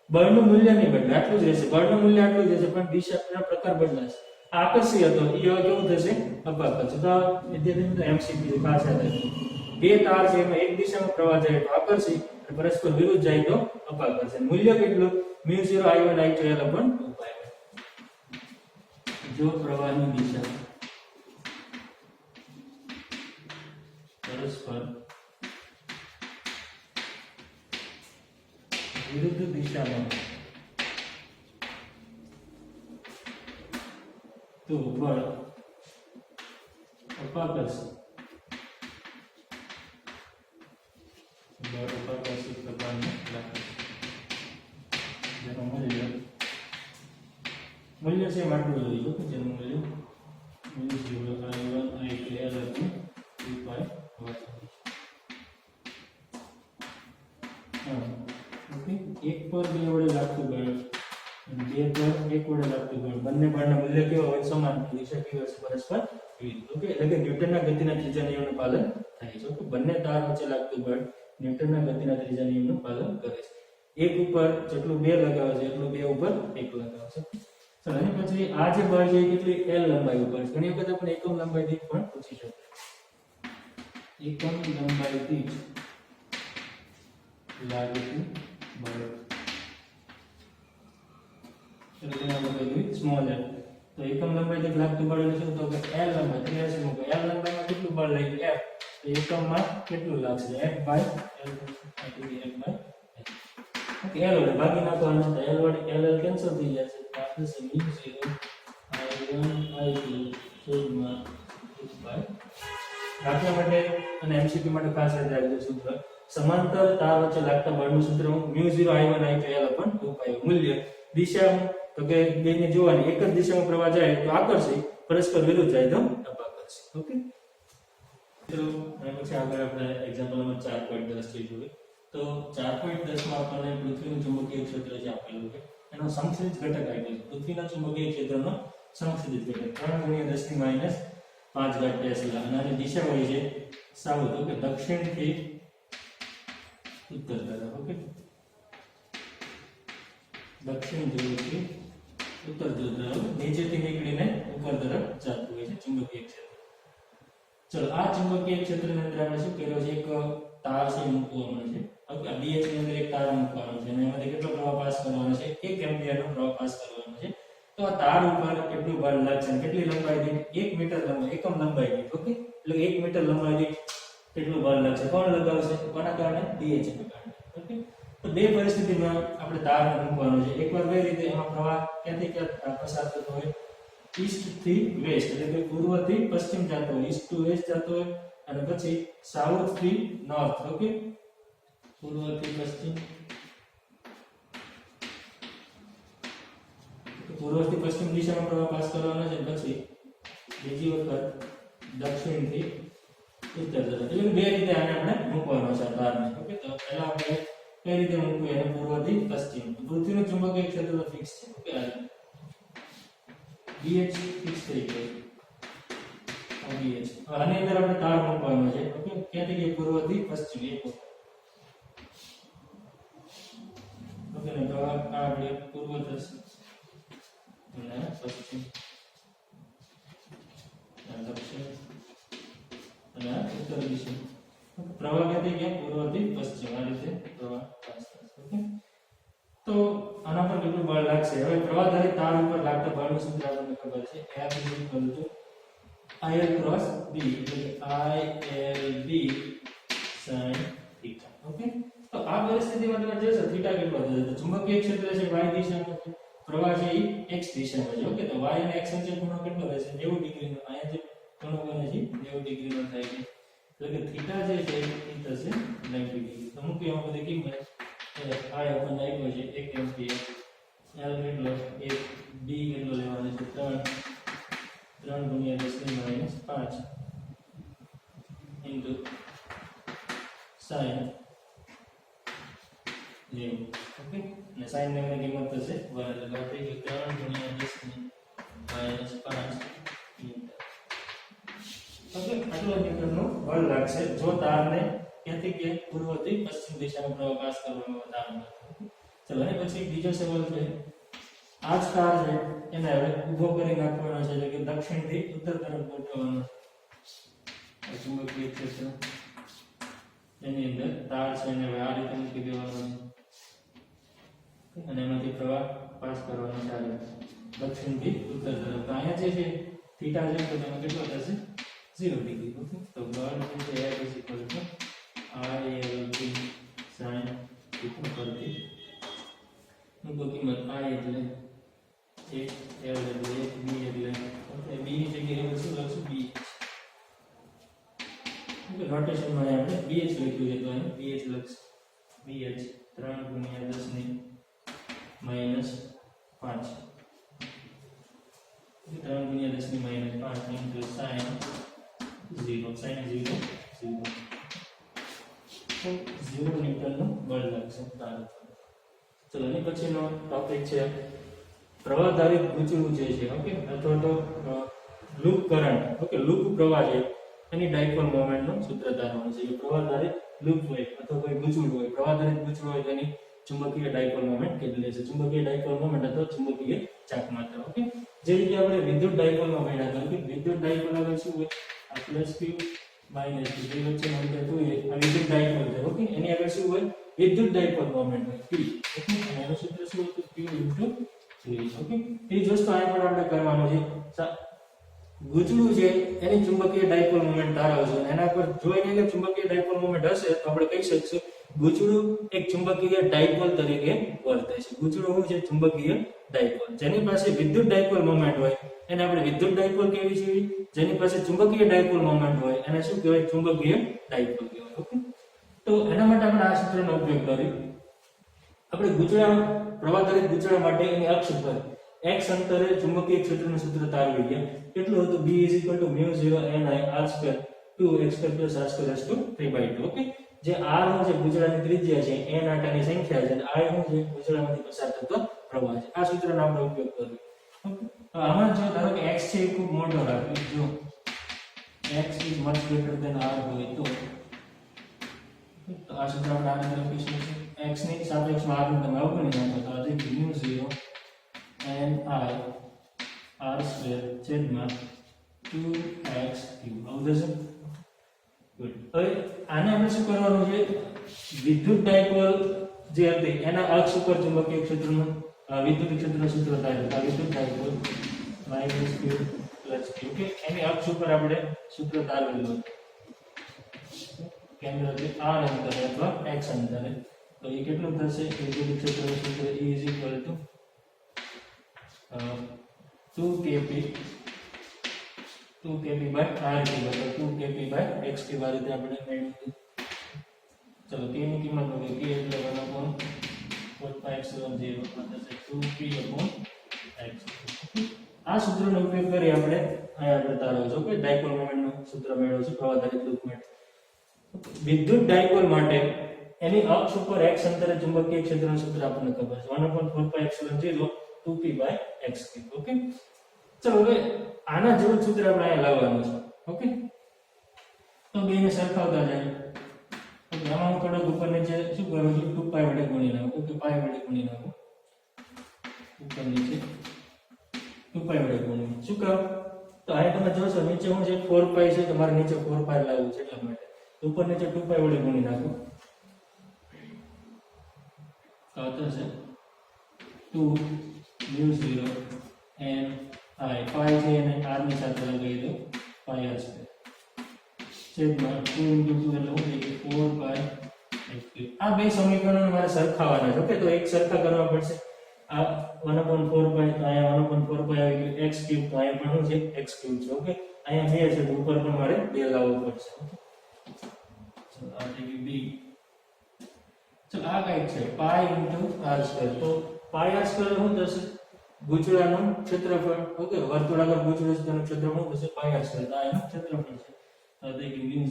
બળનું મૂલ્ય નહીં બદલે આટલું જ રહેશે બળનું મૂલ્ય આટલું જ રહેશે પણ દિશાનો પ્રકાર બદલાશે આકર્ષી હતો એ હવે કેવું થશે અપાકર્ષી તો વિદ્યાર્થી મિત્રો એમસીક્યુ ખાસ યાદ રાખજો બે તાર છે એમાં એક દિશામાં પ્રવાહ જાય તો આકર્ષી અને પરસ્પર વિરુદ્ધ જાય તો અપાકર્ષી મૂલ્ય કેટલું μ0 I1 I2 L/2π જો પ્રવાહની દિશા પરસ્પર વિરુદ્ધ દિશામાં તો બળ અપાકર્ષી પ્રકારનું લાગે જેનું મૂલ્ય છે માટલું જોઈએ કે જેનું મૂલ્ય μ0 I1 I2 L/2π ઓકે એક પર બે વડે લાગતું બળ અને બે પર એક વડે લાગતું બળ બંને બળના મૂલ્ય કેવા હોય સમાન દિશા કેવી હશે પરસ્પર વિરુદ્ધ ઓકે એટલે કે ન્યૂટનના ગતિના ત્રીજા નિયમનું પાલન થાય છે ઓકે બંને તાર વચ્ચે લાગતું બળ ન્યૂટનના ગતિના ત્રીજા નિયમનું પાલન કરે છે એક ઉપર જેટલું બે લગાવે છે એટલું બે ઉપર એક લગાવે છે ચાલો એની પછી આ જે બળ છે કેટલી L લંબાઈ ઉપર છે ઘણી વખત આપણે એકમ લંબાઈથી પણ પૂછી શકે એકમ લંબાઈથી લાગતું બળ એટલે તેના બદલે સ્મોલ l તો એકમ લંબાઈથી લાગતું બળ એટલે શું તો કે L લંબાઈ 83 મૂકો L લંબાઈમાં કેટલું બળ લાગ્યું F તો એકમમાં કેટલું લાગશે F/L ઓકે L વડે ભાગી નાખવાનું તો L વડે L કેન્સલ થઈ જશે તો આપણે છે μ0 I1 I2 દાખલા માટે અને MCQ માટે ખાસ યાદ રાખજો સૂત્ર સમાંતર તાર વચ્ચે લાગતા બળનું સૂત્ર μ0 I1 I2 L/2π મૂલ્ય દિશા તો કે બેને જોવાની એક જ દિશામાં પ્રવાહ જાય તો આકર્ષી પરસ્પર વિરુદ્ધ જાય તો અપાકર્ષી ઓકે મિત્રો અને પછી આગળ આપણે એક્ઝામ્પલ નંબર 4.10 થી જોઈએ તો 4.10 માં આપણને પૃથ્વીનું ચુંબકીય ક્ષેત્ર જે આપેલું છે એનો સંક્ષિપ્ત ઘટક આપ્યો છે પૃથ્વીના ચુંબકીય ક્ષેત્રનો સંક્ષિપ્ત ઘટક 3 × 10⁵ ટેસ્લા અને આની દિશા હોય છે સાઉથ ઓકે દક્ષિણથી ઉત્તર તરફ ઓકે દક્ષિણ ધ્રુવથી ઉત્તર ધ્રુવ તરફ નીચેથી નીકળીને ઉપર તરફ જતું હોય છે ચુંબકીય ક્ષેત્ર ચલો આ ચુંબકીય ક્ષેત્રની અંદર આપણે શું કર્યો છે એક તાર છે મૂકવાનો છે ઓકે આ BH ની અંદર એક તાર મૂકવાનો છે અને એમાંથી કેટલો પ્રવાહ પાસ કરવાનો છે 1 એમ્પિયરનો પ્રવાહ પાસ કરવાનો છે તો આ તાર ઉપર કેટલું બળ લાગશે કેટલી લંબાઈ દીઠ 1 મીટર લંબાઈ એકમ લંબાઈ દીઠ ઓકે એટલે 1 મીટર લંબાઈ દીઠ કેટલું બળ લાગશે કોણ લગાવશે કોના કારણે BH ના કારણે ઓકે તો બે પરિસ્થિતિમાં આપણે તારને મૂકવાનો છે. એકવાર કઈ રીતે એમાં પ્રવાહ ક્યાંથી ક્યાં પસાર થતો હોય, ઈસ્ટ થી વેસ્ટ એટલે કે પૂર્વથી પશ્ચિમ જતો હોય, ઈસ્ટ ટુ વેસ્ટ જતો હોય, અને પછી સાઉથ થી નોર્થ. ઓકે, પૂર્વથી પશ્ચિમ, પૂર્વથી પશ્ચિમ દિશામાં પ્રવાહ પાસ કરવાનો છે. પછી બીજી વખત દક્ષિણથી ઉત્તર તરફ. એટલે બે રીતે આને આપણે મૂકવાનો છે તારને. ઓકે, તો પહેલા આપણે કઈ રીતે મૂકવું એને પૂર્વથી પશ્ચિમ. પૃથ્વીનું ચુંબકીય ક્ષેત્ર તો ફિક્સ છે. ઓકે, આ BH ફિક્સ થઈ ગયો. આ BH. આની અંદર આપણે તાર મૂકવાનો છે. ઓકે, ક્યાંથી કે પૂર્વથી પશ્ચિમ એક વખત. ઓકે, ને તો આ આપણે પૂર્વ થશે અને પશ્ચિમ અને દક્ષિણ અને ઉત્તર દિશા. પ્રવાહ ક્યાંથી ગયા? પૂર્વથી પશ્ચિમ. આ રીતે પ્રવાહ પાસ થશે. ઓકે, તો આના પર કેટલું બળ લાગશે? હવે પ્રવાહ ધારિત તાર ઉપર લાગતા બળનું સૂત્ર આપણને ખબર છે. F = IL × B એટલે ILB sin θ. ઓકે, તો આ પરિસ્થિતિમાં તમે જોશો θ કેટલો થશે. તો ચુંબકીય ક્ષેત્ર છે y દિશામાં છે, પ્રવાહ છે એ x દિશામાં છે. ઓકે, તો y અને x વચ્ચે ખૂણો કેટલો રહેશે? 90 ડિગ્રીનો. અહીંયા જે ખૂણો બને છે 90 ડિગ્રીનો થાય છે. એટલે કે θ જે છે એ થશે 90 ડિગ્રી. તો મૂકી આમાં બધી કિંમત I આપણને આપ્યો છે 1 એમ્પિયર, L કેટલો 1, B કેટલો લેવાનો છે 3 × 10⁻⁵ ઇન્ટુ sin 90. ઓકે, અને sin 90 ની કિંમત થશે 1 એટલે થઈ ગયું 3 × 10⁻⁵ મીટર. ઓકે, આટલું મીટરનું બળ લાગશે જો તારને ક્યાંથી કે પૂર્વથી પશ્ચિમ દિશામાં પ્રવાહ પાસ કરવામાં આવે તારને. ચલો, અને પછી બીજો સવાલ છે, આ જ તાર છે એને હવે ઊભો કરી નાખવાનો છે, એટલે કે દક્ષિણથી ઉત્તર તરફ ગોઠવવાનો છે. ચુંબકીય ક્ષેત્ર એની અંદર તાર છે એને હવે આ રીતે મૂકી દેવાનો છે અને એમાંથી પ્રવાહ પાસ કરવાનો ચાલે દક્ષિણથી ઉત્તર તરફ. તો અહીંયા જે છે થીટા છે તો તેમાં કેટલો થશે? 0 ડિગ્રી. ઓકે, તો બળ છે F = ILB sin θ પરથી મૂકો કિંમત. I એટલે 1, L એટલે 1, B એટલે ઓકે, B ની જગ્યાએ આપણે શું લખશું? BH. ઓકે, નોટેશનમાં આપણે BH લખ્યું છે તો અહીં BH લખશું. BH 3 × 10⁻⁵ 3 × 10⁻⁵ into sin 0 sin 0 0. તો 0 ન્યૂટનનું બળ લાગશે તાર પર. ચલો, એની પછીનો ટોપિક છે પ્રવાહ ધારિત ગૂંચળું જે છે. ઓકે, અથવા તો લૂપ કરંટ. ઓકે, લૂપ પ્રવાહ છે એની ડાયપોલ મોમેન્ટનું સૂત્ર ધારવાનું છે. પ્રવાહ ધારિત લૂપ હોય અથવા કોઈ ગૂંચળું હોય, પ્રવાહ ધારિત ગૂંચળું હોય તેની ચુંબકીય ડાયપોલ મોમેન્ટ કેટલી હશે? ચુંબકીય ડાયપોલ મોમેન્ટ અથવા ચુંબકીય ચાકમાત્રા. ઓકે, જે રીતે આપણે વિદ્યુત ડાયપોલમાં ભણ્યા હતા કે વિદ્યુત ડાયપોલ આગળ શું હોય? આ +q - q બે વચ્ચેનું અંતર 2a. આ વિદ્યુત ડાયપોલ છે. ઓકે, એની આગળ શું હોય? વિદ્યુત ડાયપોલ મોમેન્ટ હોય p. ઓકે, અને એનું સૂત્ર શું હતું? q * 3. ઓકે, એ જ વસ્તુ અહીં પણ આપણે કરવાનું છે. ગૂંચળું છે એની ચુંબકીય ડાયપોલ મોમેન્ટ ધારાવશું અને એના પર જો એની અંદર ચુંબકીય ડાયપોલ મોમેન્ટ હશે તો આપણે કહી શકીશું ગૂંચળું એક ચુંબકીય ડાયપોલ તરીકે વર્તે છે. ગૂંચળું શું છે? ચુંબકીય ડાયપોલ. જેની પાસે વિદ્યુત ડાયપોલ મોમેન્ટ હોય એને આપણે વિદ્યુત ડાયપોલ કહેવી છે. જેની પાસે ચુંબકીય ડાયપોલ મોમેન્ટ હોય એને શું કહેવાય? ચુંબકીય ડાયપોલ કહેવાય. ઓકે, તો એના માટે આપણે આ સૂત્રનો ઉપયોગ કરી આપણે ગૂંચળા પ્રવાહ ધારિત ગૂંચળા માટે એની અક્ષ પર x અંતરે ચુંબકીય ક્ષેત્રનું સૂત્ર તારવી ગયા. કેટલું હતું? B = μ0 Ni r² 2x² + r² 3/2. Okay, જે r નું જે ગૂંચળાની ત્રિજ્યા છે, n આટાની સંખ્યા છે અને I નું જે ગૂંચળામાંથી પસાર થતો પ્રવાહ છે. આ સૂત્રનો આપણે ઉપયોગ કર્યો. ઓકે, તો આમાં જો ધારો કે x છે એ ખૂબ મોટો રાખીએ, જો x is much greater than r હોય તો આ સૂત્ર આપણે આ રીતે લખી શકીએ. x ની સાપેક્ષમાં r નું તમે અવગણી નાખો તો આ થઈ μ0 Ni r² / 2x³ આવું થશે. ગુડ. હવે આને આપણે શું કરવાનું છે? વિદ્યુત ડાયપોલ જે હતી એના અક્ષ ઉપર ચુંબકીય ક્ષેત્રનું વિદ્યુત ક્ષેત્રનું સૂત્ર થાય છે. આ વિદ્યુત ડાયપોલ -q + q. ઓકે, એની અક્ષ ઉપર આપણે સૂત્ર તારવેલું હતું કેન્દ્રથી r અંતરે અથવા x અંતરે. તો એ કેટલું થશે વિદ્યુત ક્ષેત્રનું સૂત્ર E = 2kp by r cube તો 2kp by x cube આ રીતે આપણે મેળવ્યું. ચલો k ની કિંમત મૂકે k એટલે 1/4π0 થશે 2p x. આ સૂત્રનો ઉપયોગ કરી આપણે અહીંયા બતાવો છો કે ડાયપોલ મોમેન્ટનું સૂત્ર મેળવશું પ્રવાહ લૂપ માટે. વિદ્યુત ડાયપોલ માટે એની અક્ષ ઉપર x અંતરે ચુંબકીય ક્ષેત્રનું સૂત્ર આપણને ખબર છે 1/4π0 2p by x cube. Okay, ચલો હવે આના જેવું સૂત્ર આપણે અહીંયા લાવવાનું છે. ઓકે, તો બેને સરખાવતા જાય. ઓકે, આમાં હું થોડું ઉપર નીચે શું કરું છું 2π વડે ગુણી નાખું. ઓકે, π વડે ગુણી નાખું ઉપર નીચે 2π વડે ગુણી. શું કરું તો અહીંયા તમે જોશો નીચે હું છે 4π છે તો મારે નીચે 4π લાવવું છે એટલા માટે ઉપર નીચે 2π વડે ગુણી નાખું. તો થશે 2 μ0 n I પાઈ છે અને r ની સાથે લગાવી દો પાઈ r સ્ક્વેર છેદમાં 2 * 2 એટલે શું થાય 4π x ક્યુબ. આ બે સમીકરણો મારે સરખાવવાના છે. ઓકે, તો એક સરખા કરવા પડશે. આ 1/4π તો અહીંયા 1/4π આવી ગયું x ક્યુબ તો અહીંયા પણ શું છે x ક્યુબ છે. ઓકે, અહીંયા 2 છે તો ઉપર પણ મારે 2 લાવવું પડશે. ઓકે, ચલો આ થઈ ગયું b. ચલો આ કઈ છે પાઈ * r સ્ક્વેર. તો પાઈ r સ્ક્વેર શું થશે ગૂંચળાનું ક્ષેત્રફળ. ઓકે, વર્તુળાકાર ગૂંચળું છે તેનું ક્ષેત્રફળ થશે પાઈ r સ્ક્વેર. આ એનું ક્ષેત્રફળ છે. તો તે કે μ0 *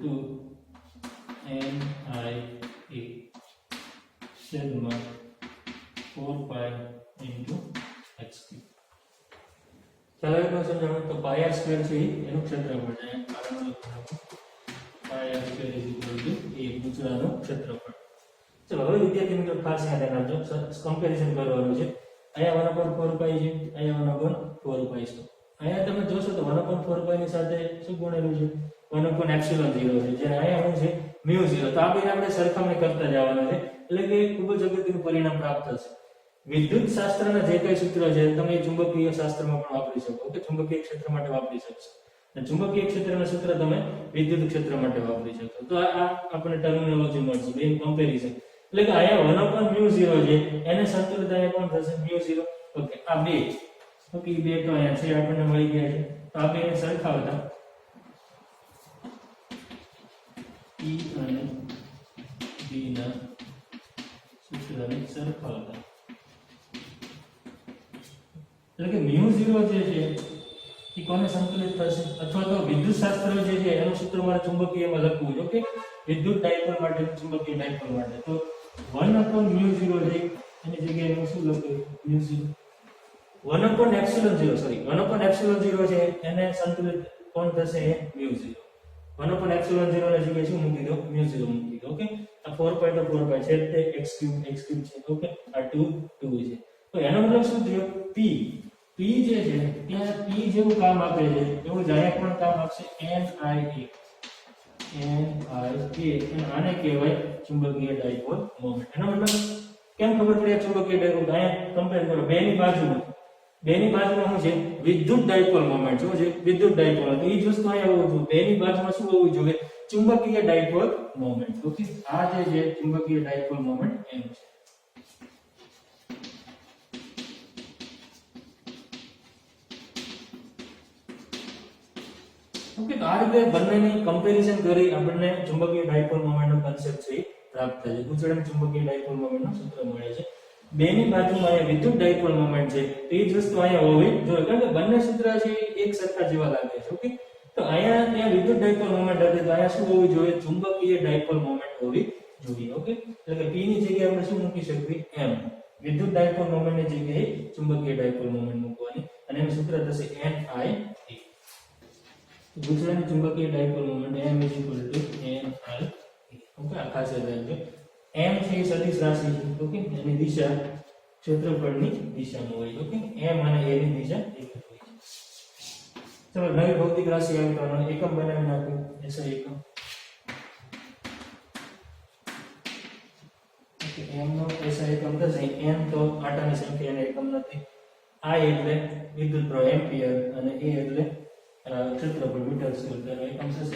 2 n I a છેદમાં 4π × x ક્યુબ. ચાલો એટલું સમજાવું તો પાઈ r સ્ક્વેર છે એનું ક્ષેત્રફળ છે. કારણ લખવાનું પાઈ r સ્ક્વેર = a ગૂંચળાનું ક્ષેત્રફળ. ચલો હવે વિદ્યાર્થી મિત્રો ખાસ યાદ રાખજો કમ્પેરીઝન કરવાનું છે. અહીંયા 1/4π છે, અહીંયા 1/4π છે. અહીંયા તમે જોશો તો 1/4π ની સાથે શું ગુણેલું છે 1/ε0 છે જ્યારે અહીંયા શું છે μ0. તો આ બે આપણે સરખામણી કરતા જવાના છે એટલે કે ખૂબ જ અગત્યનું પરિણામ પ્રાપ્ત થશે. વિદ્યુત શાસ્ત્રના જે કઈ સૂત્રો છે તમે ચુંબકીય શાસ્ત્રમાં પણ વાપરી શકો કે ચુંબકીય ક્ષેત્ર માટે વાપરી શકશો અને ચુંબકીય ક્ષેત્રના સૂત્ર તમે વિદ્યુત ક્ષેત્ર માટે વાપરી શકો. તો આ આપણને ટર્મિનોલોજી મળશે બે કમ્પેરીઝન. એટલે કે અહીંયા 1/μ0 છે એને સંતુલિત અહીંયા કોણ થશે μ0. ઓકે, આ બે ઓકે બે તો અહીંયા છે આપણને મળી ગયા છે. તો આ બેને સરખાવતા E અને B ના સૂત્રને સરખાવતા એટલે કે μ0 જે છે એ કોને સંતુલિત થશે અથવા તો વિદ્યુત શાસ્ત્ર જે છે એનું સૂત્ર મારે ચુંબકીયમાં લખવું છે. ઓકે, વિદ્યુત ડાયપોલ માટે ચુંબકીય ડાયપોલ માટે તો 1/μ0 છે એની જગ્યાએ હું શું લખું μ0 1/ε0 છે એને સંતુલિત કોણ થશે એ μ0. 1/ε0 ની જગ્યાએ શું મૂકી દો μ0 મૂકી દો. ઓકે, આ 4π તો 4π છે તે x3 છે. ઓકે, આ 2 છે. તો એનો મતલબ શું થયો p જે છે ત્યાં p જેવું કામ આપે છે એવું જ અહીંયા પણ કામ આપશે NIA અને આને કહેવાય ચુંબકીય ડાયપોલ મોમેન્ટ. એનો મતલબ કેમ ખબર પડી ચુંબકીય ડાયપોલ અહીંયા કમ્પેર કરો બેની બાજુમાં શું છે વિદ્યુત ડાયપોલ મોમેન્ટ શું છે વિદ્યુત ડાયપોલ. તો એ જ વસ્તુ અહીંયા હોવું જોઈએ બેની બાજુમાં શું હોવું જોઈએ ચુંબકીય ડાયપોલ મોમેન્ટ. ઓકે, આ જે છે ચુંબકીય ડાયપોલ મોમેન્ટ એમ છે. ઓકે, તો આ રીતે બંનેની કમ્પેરીઝન કરી આપણને ચુંબકીય ડાયપોલ મોમેન્ટનો કન્સેપ્ટ છે પ્રાપ્ત થાય છે. ગૂંચળાનું ચુંબકીય ડાયપોલ મોમેન્ટનું સૂત્ર મળે છે. બેની બાજુમાં અહીંયા વિદ્યુત ડાયપોલ મોમેન્ટ છે તો એ જ વસ્તુ અહીંયા હોવી જોઈએ કારણ કે બંને સૂત્ર છે એક સરખા જેવા લાગે છે. ઓકે, તો અહીંયા ત્યાં વિદ્યુત ડાયપોલ મોમેન્ટ હતી તો અહીંયા શું હોવી જોઈએ ચુંબકીય ડાયપોલ મોમેન્ટ હોવી જોઈએ. ઓકે, એટલે કે p ની જગ્યાએ આપણે શું મૂકી શકીએ m વિદ્યુત ડાયપોલ મોમેન્ટની જગ્યાએ ચુંબકીય ડાયપોલ મોમેન્ટ મૂકવાની અને એનું સૂત્ર થશે NIA. ગૂંચળાની ચુંબકીય dipole moment m = NIA. Okay, આ ખાસ યાદ રાખજો. m છે સદિશ રાશિ છે. ઓકે, એની દિશા ક્ષેત્રફળની દિશામાં હોય. ઓકે, m અને a ની દિશા એક જ હોય છે. ચલો નવી ભૌતિક રાશિ આવી તો એકમ બનાવી નાખ્યું SI એકમ. ઓકે, m નો SI એકમ થશે n તો આટાની સંખ્યા અને એકમ નથી. I એટલે વિદ્યુત પ્રવાહ એમ્પિયર અને a એટલે ક્ષેત્રફળ મીટર સ્ક્વેર. તો એકમ થશે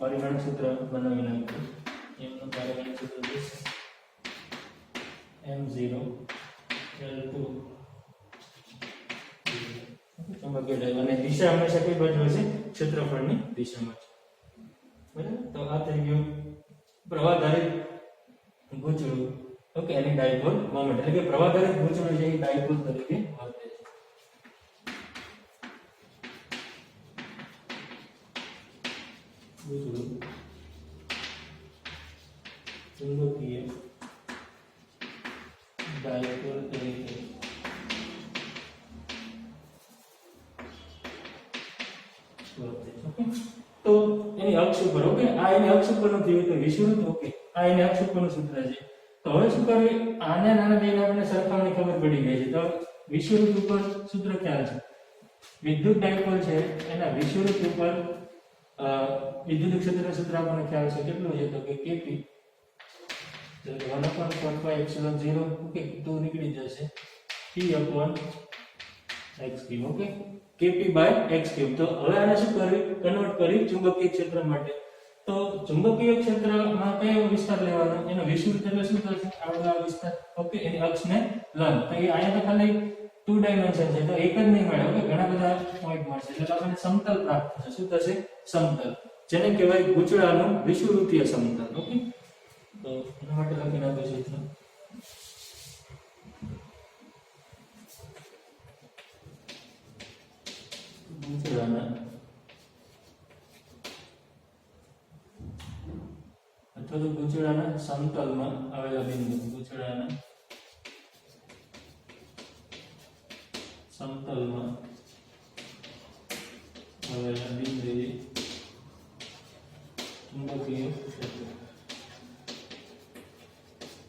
પારિમાણિક સૂત્ર બનાવી નાખ્યું. m નું પારિમાણિક સૂત્ર છે m0 L2 ચુંબકીય ડાયપોલ અને દિશા હંમેશા કઈ બાજુ હશે? ક્ષેત્રફળની દિશામાં છે. બરાબર, તો આ થઈ ગયું પ્રવાહધારિત ગૂંચળું. ઓકે, એની ડાયપોલ મોમેન્ટ એટલે કે પ્રવાહધારિત ગૂંચળું છે એ ડાયપોલ તરીકે વર્તે છે. ગૂંચળું ચુંબકીય ડાયપોલ તરીકે વર્તે છે. તો એની અક્ષ ઉપર, ઓકે, આ એની અક્ષ ઉપરનું થયું તો વિષુવવૃત્ત. ઓકે, આ એની અક્ષ ઉપરનું સૂત્ર છે. તો હવે શું કરવું? આને નાના બેને આપણે સરખામણી ખબર પડી ગઈ છે. તો વિષુવવૃત્ત ઉપર સૂત્ર ખ્યાલ છે. વિદ્યુત ડાયપોલ છે એના વિષુવવૃત્ત ઉપર વિદ્યુત ક્ષેત્રનું સૂત્ર આપણને ખ્યાલ છે. કેટલું છે? તો કે kp, તો 1/4πε0. ઓકે, તો નીકળી જશે p/x3. Okay, kp/x3. તો હવે આને શું કરવી? કન્વર્ટ કરી ચુંબકીય ક્ષેત્ર માટે. તો ચુંબકીય ક્ષેત્રમાં કયો વિસ્તાર લેવાનો? એનો વિષુવવૃત્ત એટલે શું થશે? આ વિસ્તાર. ઓકે, એની અક્ષને લંબ. તો એ અહીંયા તો ખાલી 2 ડાયમેન્શન છે, તો એક જ નહીં મળે. ઓકે, ઘણા બધા પોઈન્ટ મળશે એટલે આપણને સમતલ પ્રાપ્ત થશે. શું થશે? સમતલ, જેને કહેવાય ગૂંચળાનું વિષુવવૃત્તીય સમતલ. ઓકે, તો એના માટે લખી નાખો સૂત્ર. ગૂંચળાના અથવા તો ગૂંચળાના સમતલમાં આવેલા બિંદુ, ગૂંચળાના સમતલમાં આવેલા બિંદુ ચુંબકીય ક્ષેત્ર.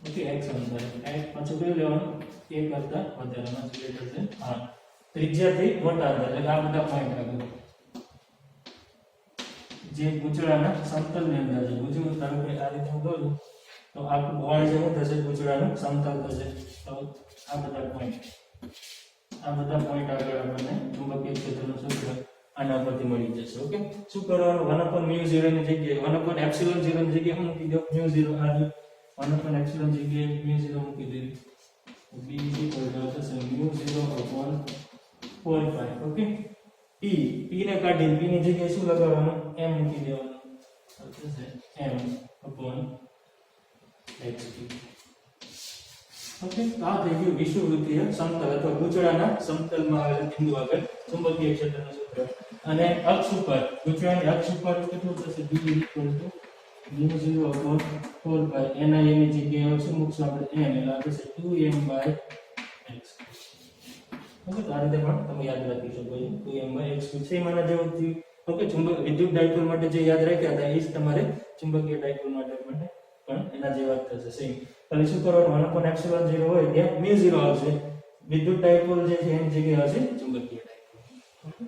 ઓકે, x અંતર, x પાછું કયું લેવાનું? a કરતા વધારામાં ગ્રેટર ધેન r. ત્રિજ્યાથી મોટા અંતર એટલે આ બધા પોઈન્ટ રાખો જે ગૂંચળાના સમતલની અંદર છે. ગૂંચળું ધારો કે આ રીતે હું દોરું તો આખું બોળ જે શું થશે? ગૂંચળાનું સમતલ થશે. તો આ બધા પોઈન્ટ આગળ આપણને ચુંબકીય ક્ષેત્રનું સૂત્ર આના પરથી મળી જશે. ઓકે, શું કરવાનું? 1/μ0 ની જગ્યાએ 1/ε0 ની જગ્યાએ શું મૂકી દો? μ0. આ 1/ε જગ્યાએ μ0 મૂકી દેવી. b થશે μ0/4π. ઓકે, p ને કાઢી p ની જગ્યાએ શું લગાવવાનું? m મૂકી દેવાનું. થશે m/x3. ઓકે, આ થઈ ગયું વિષુવવૃત્તીય સમતલ અથવા ગૂંચળાના સમતલમાં આવેલા બિંદુ આગળ ચુંબકીય ક્ષેત્રનું સૂત્ર. અને અક્ષ ઉપર, ગૂંચળાની અક્ષ ઉપર કેટલું થશે? b μ0/4π. એના એની જગ્યાએ શું મૂકશું આપણે? m, એટલે આ થશે 2m/x. ઓકે, તો આ રીતે પણ તમે યાદ રાખી શકો છો. 2m/x3 સેમ આના જેવું થયું. ઓકે, વિદ્યુત ડાયપોલ માટે જે યાદ રાખ્યા હતા એ જ તમારે ચુંબકીય ડાયપોલ માટે પણ એના જેવા જ થશે. સેમ. ખાલી શું કરવાનું? 1/ε0 હોય ત્યાં μ0 આવશે. વિદ્યુત ડાયપોલ જે છે એની જગ્યાએ આવશે ચુંબકીય ડાયપોલ. ઓકે.